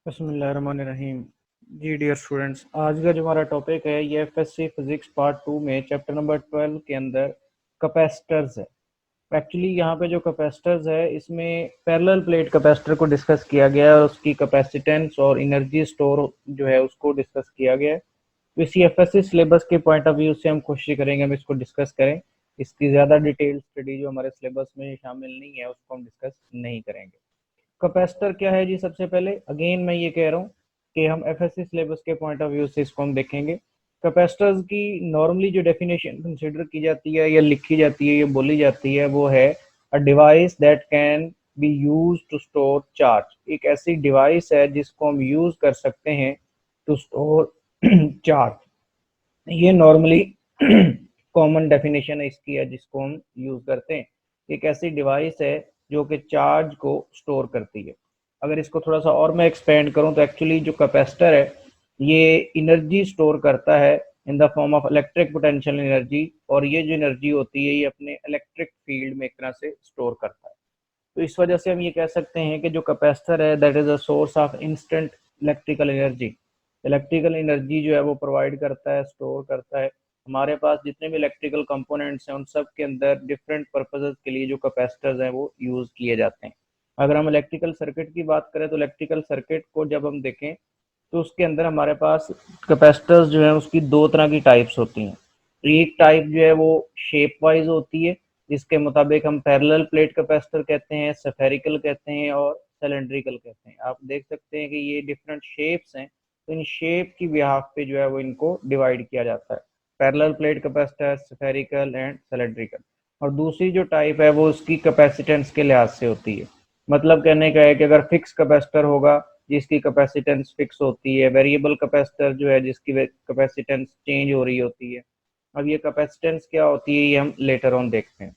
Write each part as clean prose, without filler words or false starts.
बिस्मिल्लाहिर्रहमानिर्रहीम। जी dear students, आज का जो हमारा टॉपिक है ये एफएससी फिजिक्स पार्ट 2 में चैप्टर नंबर 12 के अंदर कैपेसिटर्स है। एक्चुअली यहाँ पे जो कैपेसिटर्स है इसमें पैरेलल प्लेट कैपेसिटर को डिस्कस किया गया है और उसकी कैपेसिटेंस और एनर्जी स्टोर जो है उसको डिस्कस किया गया है। तो इसी एफएससी सिलेबस के पॉइंट ऑफ व्यू से हम कोशिश करेंगे हम इसको डिस्कस करें। इसकी ज़्यादा डिटेल स्टडी जो हमारे सिलेबस में शामिल नहीं है उसको हम डिस्कस नहीं करेंगे। कैपेसिटर क्या है जी? सबसे पहले अगेन मैं ये कह रहा हूँ कि हम एफएससी सिलेबस के पॉइंट ऑफ व्यू से इसको हम देखेंगे। कैपेसिटर्स की नॉर्मली जो डेफिनेशन कंसिडर की जाती है या लिखी जाती है या बोली जाती है वो है a device that can be use to store charge. एक ऐसी डिवाइस है जिसको हम यूज कर सकते हैं टू स्टोर चार्ज। ये नॉर्मली कॉमन डेफिनेशन है इसकी है जिसको हम यूज करते हैं। एक ऐसी डिवाइस है जो कि चार्ज को स्टोर करती है। अगर इसको थोड़ा सा और मैं एक्सपेंड करूं तो एक्चुअली जो कैपेसिटर है ये एनर्जी स्टोर करता है in the form of electric potential energy, और ये जो एनर्जी होती है ये अपने इलेक्ट्रिक फील्ड में एक तरह से स्टोर करता है। तो इस वजह से हम ये कह सकते हैं कि जो कैपेसिटर है that is a source of instant electrical energy. Electrical energy जो है वो प्रोवाइड करता है, स्टोर करता है। हमारे पास जितने भी इलेक्ट्रिकल कंपोनेंट्स हैं उन सब के अंदर डिफरेंट पर्पजेज के लिए जो कैपेसिटर्स हैं वो यूज किए जाते हैं। अगर हम इलेक्ट्रिकल सर्किट की बात करें तो इलेक्ट्रिकल सर्किट को जब हम देखें तो उसके अंदर हमारे पास कैपेसिटर्स जो है उसकी दो तरह की टाइप्स होती हैं। एक टाइप जो है वो शेप वाइज होती है जिसके मुताबिक हम पैरेलल प्लेट कैपेसिटर कहते हैं, स्फेरिकल कहते हैं और सिलेंड्रिकल कहते हैं। आप देख सकते हैं कि ये डिफरेंट शेप्स हैं, तो इन शेप की बिहाफ पे जो है वो इनको डिवाइड किया जाता है, parallel plate capacitor, spherical and cylindrical. और दूसरी जो टाइप है वो उसकी कैपेसिटेंस के लिहाज से होती है। मतलब कहने का है कि अगर फिक्स कैपेसिटर होगा जिसकी कैपेसिटेंस फिक्स होती है, वेरिएबल कैपेसिटर जो है जिसकी कैपेसिटेंस चेंज हो रही होती है। अब ये कैपेसिटेंस क्या होती है ये हम लेटर ऑन देखते हैं।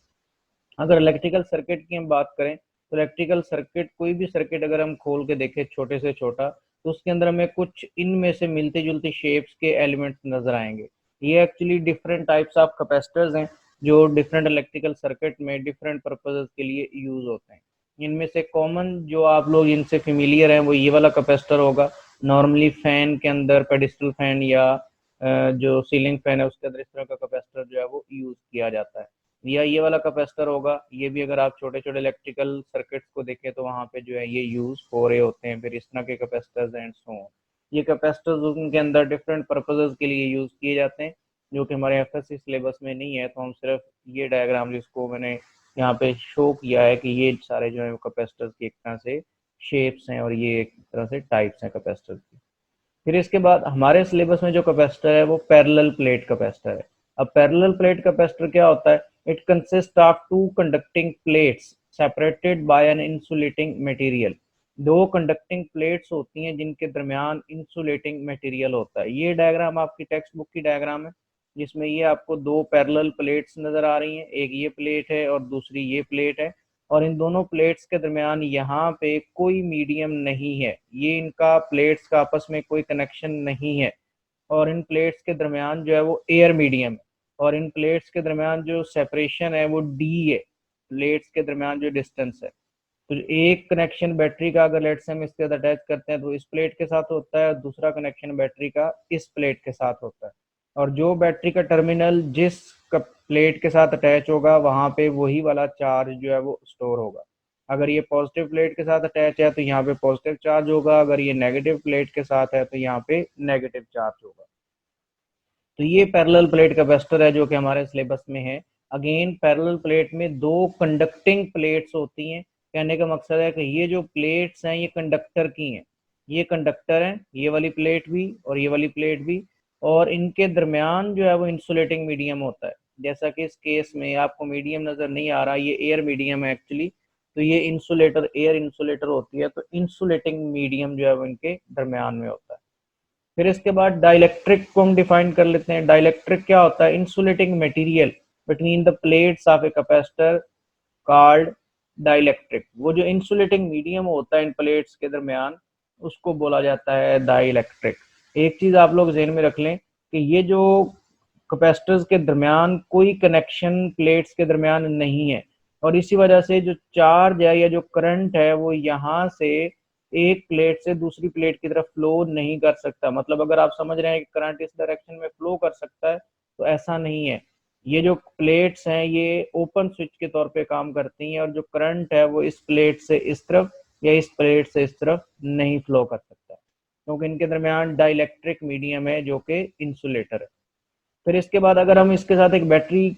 अगर इलेक्ट्रिकल सर्किट की हम बात करें तो इलेक्ट्रिकल सर्किट, कोई भी सर्किट अगर हम खोल के देखें छोटे से छोटा, तो उसके अंदर हमें कुछ इनमें से मिलते जुलते शेप्स के एलिमेंट्स नजर आएंगे। ये actually different types of capacitors हैं जो डिफरेंट इलेक्ट्रिकल सर्किट में डिफरेंट पर्पजेज के लिए यूज होते हैं। इनमें से कॉमन जो आप लोग इनसे फेमिलियर हैं वो ये वाला कैपेसिटर होगा। नॉर्मली फैन के अंदर, पेडिस्टल फैन या जो सीलिंग फैन है उसके अंदर इस तरह का कैपेसिटर जो है वो यूज किया जाता है। या ये वाला कैपेसिटर होगा, ये भी अगर आप छोटे छोटे इलेक्ट्रिकल सर्किट्स को देखें तो वहाँ पे जो है ये यूज हो रहे होते हैं। फिर इस तरह के कैपेसिटर्स एंड सो ऑन। ये कैपेसिटर्स उनके अंदर डिफरेंट पर्पजेज के लिए यूज किए जाते हैं जो कि हमारे एफएससी सिलेबस में नहीं है। तो हम सिर्फ ये डायग्राम जिसको मैंने यहाँ पे शो किया है कि ये सारे जो है कैपेसिटर्स की एक तरह से शेप्स हैं और ये एक तरह से टाइप्स हैं कैपेसिटर्स की। फिर इसके बाद हमारे सिलेबस में जो कैपेसिटर है वो पैरेलल प्लेट कैपेसिटर है। अब पैरेलल प्लेट कैपेसिटर क्या होता है? It consist of two conducting plates separated by an insulating material. दो कंडक्टिंग प्लेट्स होती हैं जिनके दरमियान इंसुलेटिंग मटेरियल होता है। ये डायग्राम आपकी टेक्स्ट बुक की डायग्राम है जिसमें ये आपको दो पैरेलल प्लेट्स नजर आ रही हैं। एक ये प्लेट है और दूसरी ये प्लेट है, और इन दोनों प्लेट्स के दरमियान यहाँ पे कोई मीडियम नहीं है। ये इनका प्लेट्स का आपस में कोई कनेक्शन नहीं है, और इन प्लेट्स के दरमियान जो है वो एयर मीडियम है। और इन प्लेट्स के दरमियान जो सेपरेशन है वो डी है, प्लेट्स के दरमियान जो डिस्टेंस है। तो एक कनेक्शन बैटरी का अगर लेट्स से हम इसके साथ अटैच करते हैं तो इस प्लेट के साथ होता है, दूसरा कनेक्शन बैटरी का इस प्लेट के साथ होता है। और जो बैटरी का टर्मिनल जिस प्लेट के साथ अटैच होगा वहां पे वही वाला चार्ज जो है वो स्टोर होगा। अगर ये पॉजिटिव प्लेट के साथ अटैच है तो यहाँ पे पॉजिटिव चार्ज होगा, अगर ये नेगेटिव प्लेट के साथ है तो यहाँ पे नेगेटिव चार्ज होगा। तो ये पैरेलल प्लेट कैपेसिटर है जो कि हमारे सिलेबस में है। अगेन पैरेलल प्लेट में दो कंडक्टिंग प्लेट्स होती हैं। कहने का मकसद है कि ये जो प्लेट्स हैं ये कंडक्टर की हैं। ये कंडक्टर हैं, ये वाली प्लेट भी और ये वाली प्लेट भी, और इनके दरमियान जो है वो इंसुलेटिंग मीडियम होता है। जैसा कि इस केस में आपको मीडियम नजर नहीं आ रहा, ये एयर मीडियम है एक्चुअली। तो ये इंसुलेटर, एयर इंसुलेटर होती है, तो इंसुलेटिंग मीडियम जो है वो इनके दरमियान में होता है। फिर इसके बाद डाइलेक्ट्रिक को हम डिफाइन कर लेते हैं। डाइलेक्ट्रिक क्या होता है? Insulating material between the plates of a capacitor called dielectric. वो जो इंसुलेटिंग मीडियम होता है इन प्लेट्स के दरमियान उसको बोला जाता है डाइलेक्ट्रिक। एक चीज आप लोग ज़हन में रख लें कि ये जो कैपेसिटर्स के दरमियान कोई कनेक्शन प्लेट्स के दरमियान नहीं है, और इसी वजह से जो चार्ज है या जो करंट है वो यहाँ से एक प्लेट से दूसरी प्लेट की तरफ फ्लो नहीं कर सकता। मतलब अगर आप समझ रहे हैं कि करंट इस डायरेक्शन में फ्लो कर सकता है, तो ऐसा नहीं है। ये जो प्लेट्स हैं ये ओपन स्विच के तौर पे काम करती हैं, और जो करंट है वो इस प्लेट से इस तरफ या इस प्लेट से इस तरफ नहीं फ्लो कर सकता, क्योंकि इनके दरमियान डाइलेक्ट्रिक मीडियम है जो कि इंसुलेटर है। फिर इसके बाद अगर हम इसके साथ एक बैटरी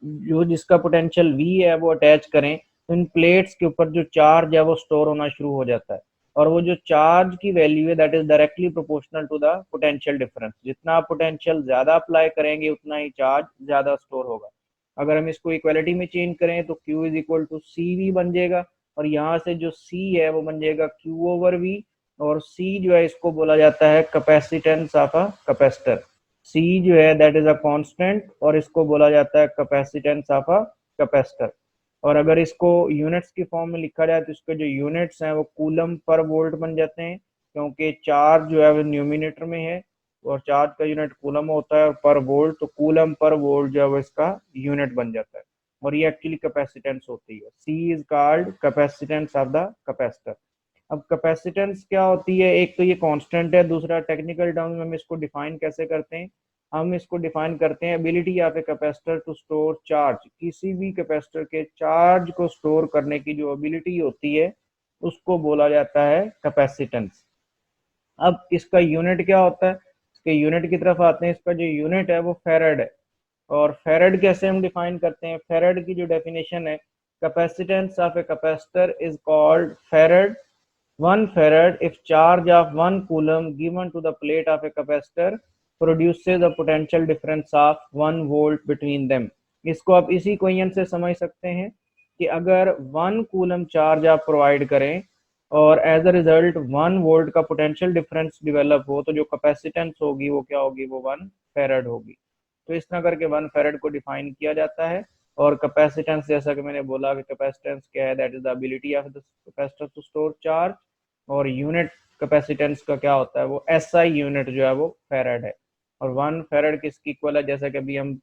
जो जिसका पोटेंशियल V है वो अटैच करें, तो इन प्लेट्स के ऊपर जो चार्ज है वो स्टोर होना शुरू हो जाता है, और वो जो चार्ज की वैल्यू है that is directly proportional to the potential difference. जितना आप पोटेंशियल ज्यादा अप्लाई करेंगे उतना ही चार्ज ज्यादा स्टोर होगा। अगर हम इसको इक्वालिटी में चेंज करें तो Q is equal to C V बन जाएगा, और यहाँ से जो C है वो बन जाएगा Q ओवर V, और C जो है इसको बोला जाता है capacitance of a capacitor. C जो है दैट इज अ कांस्टेंट, और इसको बोला जाता है कैपेसिटेंस ऑफ अ कैपेसिटर। और अगर इसको यूनिट्स की फॉर्म में लिखा जाए तो इसके जो यूनिट्स हैं वो कूलम पर वोल्ट बन जाते हैं, क्योंकि चार्ज जो है वो न्यूमिनेटर में है, और चार्ज का यूनिट कूलम होता है, और पर वोल्ट तो कूलम पर वोल्ट जो है वो इसका यूनिट बन जाता है, और ये एक्चुअली कैपेसिटेंस होती है। C is called capacitance of the capacitor. अब कैपेसिटेंस क्या होती है, एक तो ये कांस्टेंट है, दूसरा टेक्निकल टर्म में हम इसको डिफाइन कैसे करते हैं, हम इसको डिफाइन करते हैं ability of a capacitor to store charge. किसी भी कैपेसिटर के चार्ज को स्टोर करने की जो एबिलिटी होती है उसको बोला जाता है कैपेसिटेंस। अब इसका यूनिट क्या होता है, इसके यूनिट की तरफ आते हैं। इसका जो यूनिट है वो फेरेड है, और फेरेड कैसे हम डिफाइन करते हैं, फेरेड की जो डेफिनेशन है, capacitance of a capacitor is called फेरेड। 1 farad if charge of 1 coulomb given to the plate of a capacitor produces a potential difference of 1 volt between them। इसको आप इसी इक्वेशन से समझ सकते हैं कि अगर 1 कूलम चार्ज आप प्रोवाइड करें और एज अ रिजल्ट 1 वोल्ट का पोटेंशियल डिफरेंस डेवलप हो, तो जो कैपेसिटेंस होगी वो क्या होगी, वो 1 farad होगी। तो इस तरह करके 1 farad को डिफाइन किया जाता है। और कैपेसिटेंस जैसा कि मैंने बोला कि कैपेसिटेंस क्या है, that is the ability of the capacitor to store charge, और यूनिट कैपेसिटेंस का क्या होता है, वो SI यूनिट जो है वो फेरेड है। और 1 farad किसकी इक्वल है, जैसा कि अभी हम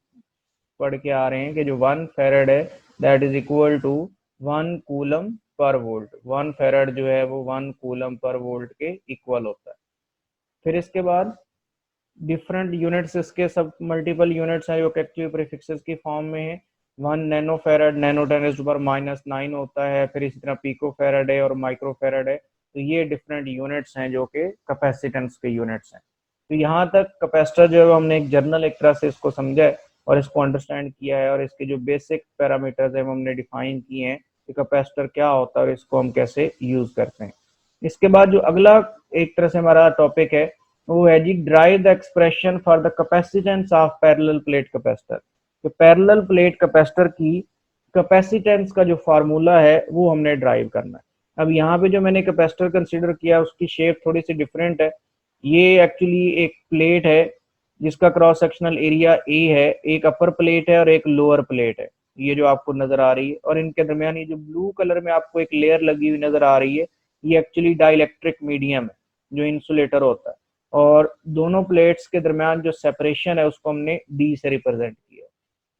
पढ़ के आ रहे हैं कि जो 1 farad है that is equal to 1 coulomb per volt. 1 farad जो है वो 1 कूलम पर वोल्ट के इक्वल होता है। फिर इसके बाद डिफरेंट यूनिट्स, इसके सब मल्टीपल यूनिट्स हैं जो एक्टिव प्रीफिक्सेस की फॉर्म में है। 1 nano farad, नैनो 10⁻⁹ होता है। फिर इसी तरह पिको फेरेड है और माइक्रो फेरेड है। तो ये डिफरेंट यूनिट्स हैं जो कि कैपेसिटेंस के यूनिट्स हैं। तो यहाँ तक कैपेसिटर जो है हमने एक जर्नल एक तरह से इसको समझा है और इसको अंडरस्टैंड किया है, और इसके जो बेसिक पैरामीटर्स हैं हमने डिफाइन किए हैं कि कैपेसिटर क्या होता है और इसको हम कैसे यूज करते हैं। इसके बाद जो अगला एक तरह से हमारा टॉपिक है वो है G drive the expression for the capacitance of parallel plate capacitor. तो पैरेलल प्लेट कैपेसिटर की कैपेसिटेंस का जो फार्मूला है वो हमने ड्राइव करना है। अब यहाँ पे जो मैंने कैपेसिटर कंसीडर किया उसकी शेप थोड़ी सी डिफरेंट है। ये एक्चुअली एक प्लेट है जिसका क्रॉस सेक्शनल एरिया ए है, एक अपर प्लेट है और एक लोअर प्लेट है, ये जो आपको नजर आ रही है। और इनके दरमियान ये जो ब्लू कलर में आपको एक लेयर लगी हुई नजर आ रही है, ये एक्चुअली डाइलेक्ट्रिक मीडियम है जो इंसुलेटर होता है। और दोनों प्लेट्स के दरमियान जो सेपरेशन है उसको हमने डी से रिप्रेजेंट किया।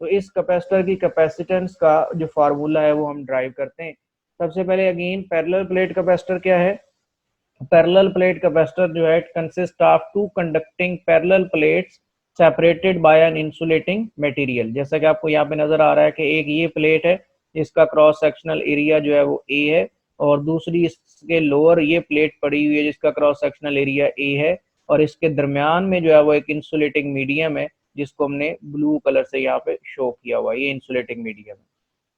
तो इस कैपेसिटर की कैपेसिटेंस का जो फार्मूला है वो हम ड्राइव करते हैं। सबसे पहले अगेन पैरेलल प्लेट कैपेसिटर क्या है, पैरेलल प्लेट कैपेसिटर जो है consist of two conducting parallel plates separated by an insulating material. जैसा कि आपको यहाँ पे नजर आ रहा है कि एक ये प्लेट है जिसका क्रॉस सेक्शनल एरिया जो है वो ए है, और दूसरी इसके लोअर ये प्लेट पड़ी हुई है जिसका क्रॉस सेक्शनल एरिया ए है, और इसके दरमियान में जो है वो एक इंसुलेटिंग मीडियम है जिसको हमने ब्लू कलर से यहाँ पे शो किया हुआ है, ये इंसुलेटिंग मीडियम है।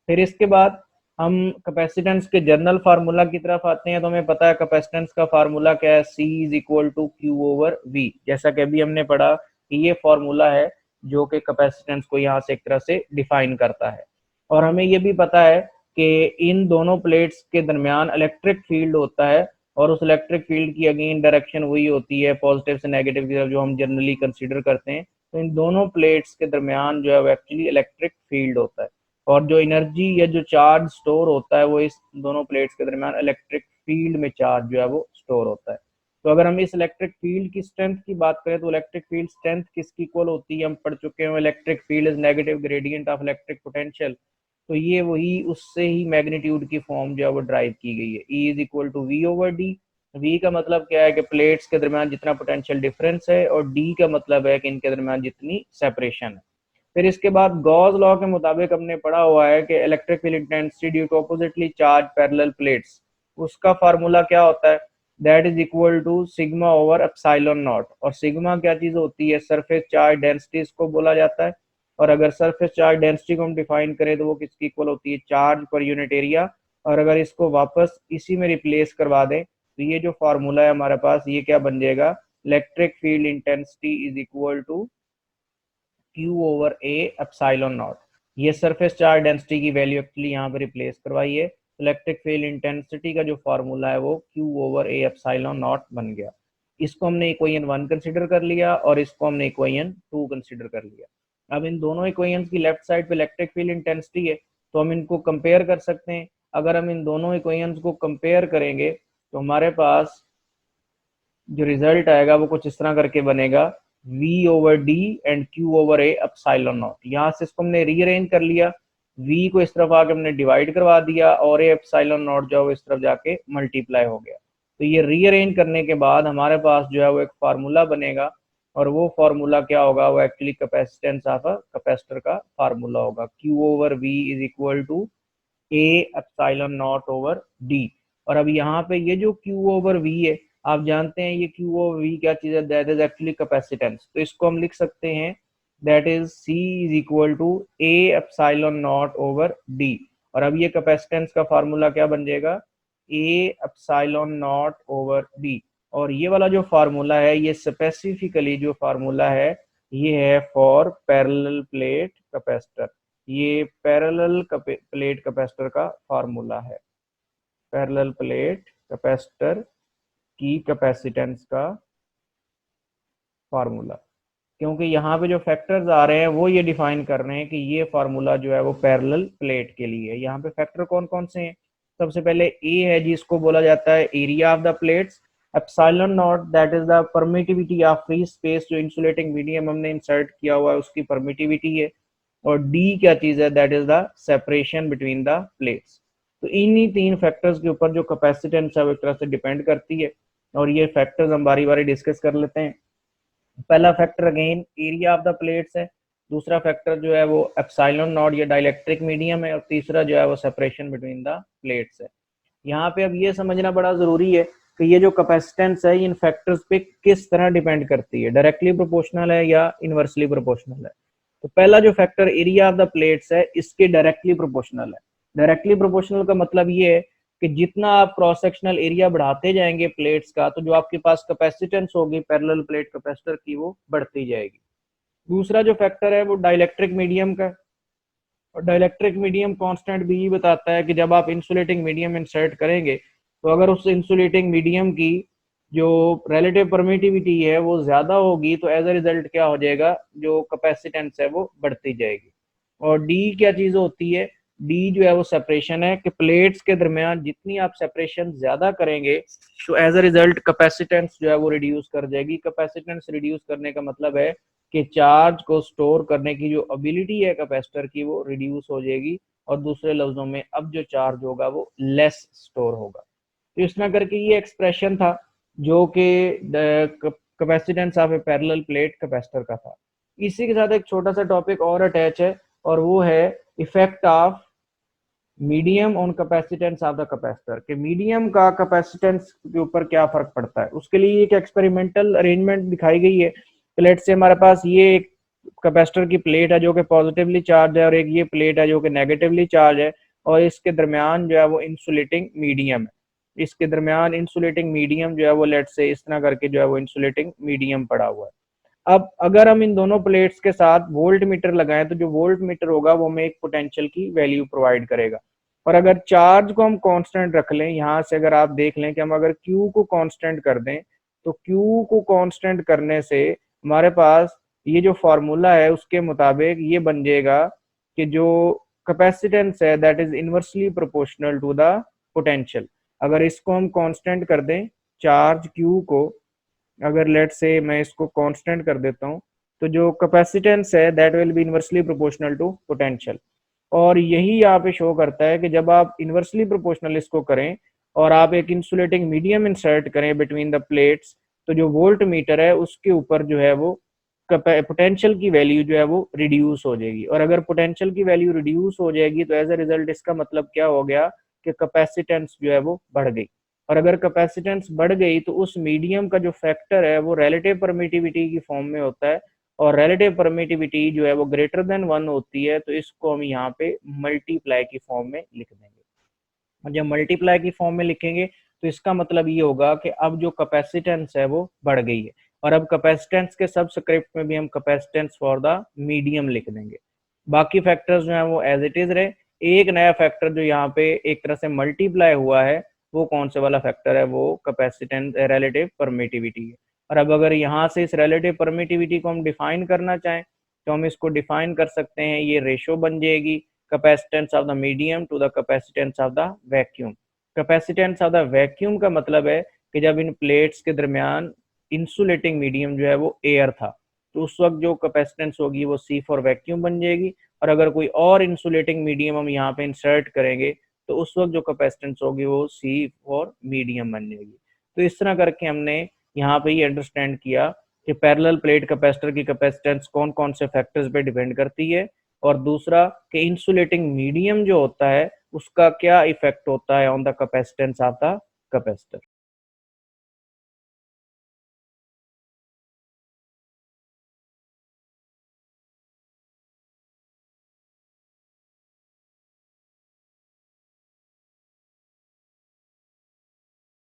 फिर इसके बाद हम कैपेसिटेंस के जर्नल फार्मूला की तरफ आते हैं। तो हमें पता है कैपेसिटेंस का फार्मूला क्या है, C is equal to Q over V। जैसा कि अभी हमने पढ़ा कि ये फार्मूला है जो कि कैपेसिटेंस को यहाँ से एक तरह से डिफाइन करता है। और हमें ये भी पता है कि इन दोनों प्लेट्स के दरमियान इलेक्ट्रिक फील्ड होता है, और उस इलेक्ट्रिक फील्ड की अगेन डायरेक्शन वही होती है पॉजिटिव से नेगेटिव की तरफ जो हम जनरली कंसीडर करते हैं। तो इन दोनों प्लेट्स के दरमियान जो है वो एक्चुअली इलेक्ट्रिक फील्ड होता है, और जो एनर्जी या जो चार्ज स्टोर होता है वो इस दोनों प्लेट्स के दरमियान इलेक्ट्रिक फील्ड में चार्ज जो है वो स्टोर होता है। तो अगर हम इस इलेक्ट्रिक फील्ड की स्ट्रेंथ की बात करें तो इलेक्ट्रिक फील्ड स्ट्रेंथ किसकी इक्वल होती है, हम पढ़ चुके हैं electric field is negative gradient of electric potential. तो ये वही उससे ही मैग्नीट्यूड की फॉर्म जो है वो ड्राइव की गई है, E is equal to V over D. V का मतलब क्या है कि प्लेट्स के दरमियान जितना पोटेंशियल डिफरेंस है, और डी का मतलब है कि इनके दरमियान जितनी सेपरेशन है। फिर इसके बाद गॉस लॉ के मुताबिक हमने पढ़ा हुआ है कि electric field intensity due to oppositely charge parallel plates, उसका फार्मूला क्या होता है, that is equal to sigma over epsilon naught. और सिग्मा क्या चीज होती है, सरफेस चार्ज डेंसिटी इसको बोला जाता है। और अगर सरफेस चार्ज डेंसिटी को हम डिफाइन करें तो वो किसकी इक्वल होती है, चार्ज पर यूनिट एरिया। और अगर इसको वापस इसी में रिप्लेस करवा दें तो ये जो फार्मूला है हमारे पास, ये क्या बन जाएगा, electric field intensity is equal to Q over A epsilon naught. ये सरफेस चार्ज डेंसिटी की वैल्यू एक्चुअली यहाँ पे रिप्लेस करवाई है। इलेक्ट्रिक फील्ड इंटेंसिटी का जो फार्मूला है वो Q over A epsilon not बन गया। इसको हमने इक्वेशन 1 कंसिडर कर लिया और इसको हमने इक्वेशन 2 कंसिडर कर लिया। अब इन दोनों इक्वेशंस की लेफ्ट साइड पे इलेक्ट्रिक फील्ड इंटेंसिटी है, तो हम इनको कंपेयर कर सकते हैं। अगर हम इन दोनों इक्वेशंस को कंपेयर करेंगे तो हमारे पास जो रिजल्ट आएगा वो कुछ इस तरह करके बनेगा, v over D and q over A epsilon not. यहाँ से इसको हमने रीअरेंज कर लिया, v को इस तरफ आके हमने डिवाइड करवा दिया और ए एप्सिलॉन नॉट जो है इस तरफ जाके मल्टीप्लाई हो गया। तो ये रीअरेंज करने के बाद हमारे पास जो है वो एक फार्मूला बनेगा, और वो फार्मूला क्या होगा, वो actually capacitance of a capacitor का फार्मूला होगा, q over v is equal to A epsilon naught over D. और अब यहाँ पे ये जो q ओवर v है, आप जानते हैं ये q ओवर v क्या चीज है, दैट इज एक्चुअली कैपेसिटेंस। तो इसको हम लिख सकते हैं that is c is equal to a epsilon naught over d। और अब ये कैपेसिटेंस का फार्मूला क्या बन जाएगा, a epsilon naught over d। और ये वाला जो फार्मूला है, ये स्पेसिफिकली जो फार्मूला है ये है फॉर पैरेलल प्लेट कैपेसिटर। ये पैरेलल प्लेट कैपेसिटर का फार्मूला है, पैरेलल प्लेट कैपेसिटर की कैपेसिटेंस का फार्मूला। क्योंकि यहाँ पे जो फैक्टर्स आ रहे हैं वो ये डिफाइन कर रहे हैं कि ये फार्मूला जो है वो पैरेलल प्लेट के लिए है। यहाँ पे फैक्टर कौन कौन से हैं, सबसे पहले ए है जिसको बोला जाता है area of the plates, epsilon not that is the permittivity of free space, जो इंसुलेटिंग मीडियम हमने इंसर्ट किया हुआ है उसकी परमिटिविटी है। और डी क्या चीज है, that is the separation between the plates. तो इन्हीं तीन फैक्टर्स के ऊपर जो कैपेसिटेंस है वो एक तरह से डिपेंड करती है, और ये फैक्टर्स हम बारी बारी डिस्कस कर लेते हैं। पहला factor again area of the plates है, दूसरा फैक्टर जो है वो एप्सिलॉन नॉट या डाइलेक्ट्रिक मीडियम है, और तीसरा जो है वो सेपरेशन बिटवीन द प्लेट्स है। यहाँ पे अब ये समझना बड़ा जरूरी है कि ये जो कैपेसिटेंस है इन फैक्टर्स पे किस तरह डिपेंड करती है, डायरेक्टली प्रोपोर्शनल है या इनवर्सली प्रोपोर्शनल है। तो पहला जो factor area of the plates है इसके डायरेक्टली प्रोपोर्शनल है। डायरेक्टली प्रोपोर्शनल का मतलब ये है कि जितना आप क्रॉस सेक्शनल एरिया बढ़ाते जाएंगे प्लेट्स का, तो जो आपके पास कैपेसिटेंस होगी पैरेलल प्लेट कैपेसिटर की वो बढ़ती जाएगी। दूसरा जो फैक्टर है वो डाइलेक्ट्रिक मीडियम का, और डाइलेक्ट्रिक मीडियम कांस्टेंट भी बताता है कि जब आप इंसुलेटिंग मीडियम इंसर्ट करेंगे तो अगर उस इंसुलेटिंग मीडियम की जो रिलेटिव परमिटिविटी है वो ज्यादा होगी तो एज अ रिजल्ट क्या हो जाएगा, जो कैपेसिटेंस है वो बढ़ती जाएगी। और डी क्या चीज होती है, डी जो है वो सेपरेशन है कि प्लेट्स के दरमियान जितनी आप सेपरेशन ज्यादा करेंगे तो एज अ रिजल्ट कैपेसिटेंस जो है वो रिड्यूस कर जाएगी। कैपेसिटेंस रिड्यूस करने का मतलब है कि चार्ज को स्टोर करने की जो एबिलिटी है कैपेसिटर की वो रिड्यूस हो जाएगी, और दूसरे लफ्जों में अब जो चार्ज होगा वो लेस स्टोर होगा। तो इस तरह करके ये एक्सप्रेशन था जो कि capacitance of A parallel plate capacitor का था। इसी के साथ एक छोटा सा टॉपिक और अटैच है, और वो है effect of medium on capacitance of the capacitor, कि मीडियम का कैपेसिटेंस के ऊपर क्या फर्क पड़ता है। उसके लिए एक एक्सपेरिमेंटल अरेंजमेंट दिखाई गई है। प्लेट से हमारे पास ये एक कैपेसिटर की प्लेट है जो कि पॉजिटिवली चार्ज है, और एक ये प्लेट है जो कि नेगेटिवली चार्ज है, और इसके दरमियान जो है वो इंसुलेटिंग मीडियम है। इसके दरमियान इंसुलेटिंग मीडियम जो है वो लेट से इस तरह करके जो है वो इंसुलेटिंग मीडियम पड़ा हुआ है। अब अगर हम इन दोनों प्लेट्स के साथ वोल्ट मीटर लगाएं तो जो वोल्ट मीटर होगा वो हमें एक पोटेंशियल की वैल्यू प्रोवाइड करेगा। और अगर चार्ज को हम कांस्टेंट रख लें, यहाँ से अगर आप देख लें कि हम अगर Q को कांस्टेंट कर दें तो Q को कांस्टेंट करने से हमारे पास ये जो फार्मूला है उसके मुताबिक ये बन जाएगा कि जो कैपेसिटेंस है that is inversely proportional to the potential. अगर इसको हम कांस्टेंट कर दें चार्ज Q को, अगर लेट से मैं इसको कांस्टेंट कर देता हूं, तो जो कैपेसिटेंस है that will be inversely proportional to potential. और यही यहाँ पे शो करता है कि जब आप इनवर्सली प्रोपोर्शनल इसको करें और आप एक इंसुलेटिंग मीडियम इंसर्ट करें बिटवीन द प्लेट्स, तो जो वोल्ट मीटर है उसके ऊपर जो है वो पोटेंशियल की वैल्यू जो है वो रिड्यूस हो जाएगी। और अगर पोटेंशियल की वैल्यू रिड्यूस हो जाएगी तो एज अ रिजल्ट इसका मतलब क्या हो गया कि कैपेसिटेंस जो है वो बढ़ गई। और अगर कैपेसिटेंस बढ़ गई तो उस मीडियम का जो फैक्टर है वो रिलेटिव परमिटिविटी की फॉर्म में होता है, और रिलेटिव परमिटिविटी जो है वो ग्रेटर देन 1 होती है, तो इसको हम यहाँ पे मल्टीप्लाई की फॉर्म में लिख देंगे। और जब मल्टीप्लाई की फॉर्म में लिखेंगे तो इसका मतलब ये होगा कि अब जो कैपेसिटेंस है वो बढ़ गई है। और अब कैपेसिटेंस के सबस्क्रिप्ट में भी हम कैपेसिटेंस फॉर द मीडियम लिख देंगे। बाकी फैक्टर्स जो है वो एज इट इज रहे। एक नया फैक्टर जो यहाँ पे एक तरह से मल्टीप्लाई हुआ है वो कौन से वाला फैक्टर है, वो कैपेसिटेंस रिलेटिव परमिटिविटी है। और अब अगर यहाँ से इस रिलेटिव परमिटिविटी को हम डिफाइन करना चाहें तो हम इसको डिफाइन कर सकते हैं, ये रेशो बन जाएगी capacitance of the medium to the capacitance of the vacuum. Capacitance of the vacuum का मतलब है कि जब इन प्लेट्स के दरमियान इंसुलेटिंग मीडियम जो है वो एयर था, तो उस वक्त जो कैपेसिटेंस होगी वो सी फॉर वैक्यूम बन जाएगी। और अगर कोई और इंसुलेटिंग मीडियम हम यहाँ पे इंसर्ट करेंगे तो उस वक्त जो कैपेसिटेंस होगी वो सी फॉर मीडियम बन जाएगी। तो इस तरह करके हमने यहाँ पे ये अंडरस्टैंड किया कि पैरेलल प्लेट कैपेसिटर की कैपेसिटेंस कौन कौन से फैक्टर्स पे डिपेंड करती है, और दूसरा कि इंसुलेटिंग मीडियम जो होता है उसका क्या इफेक्ट होता है on the capacitance of the capacitor.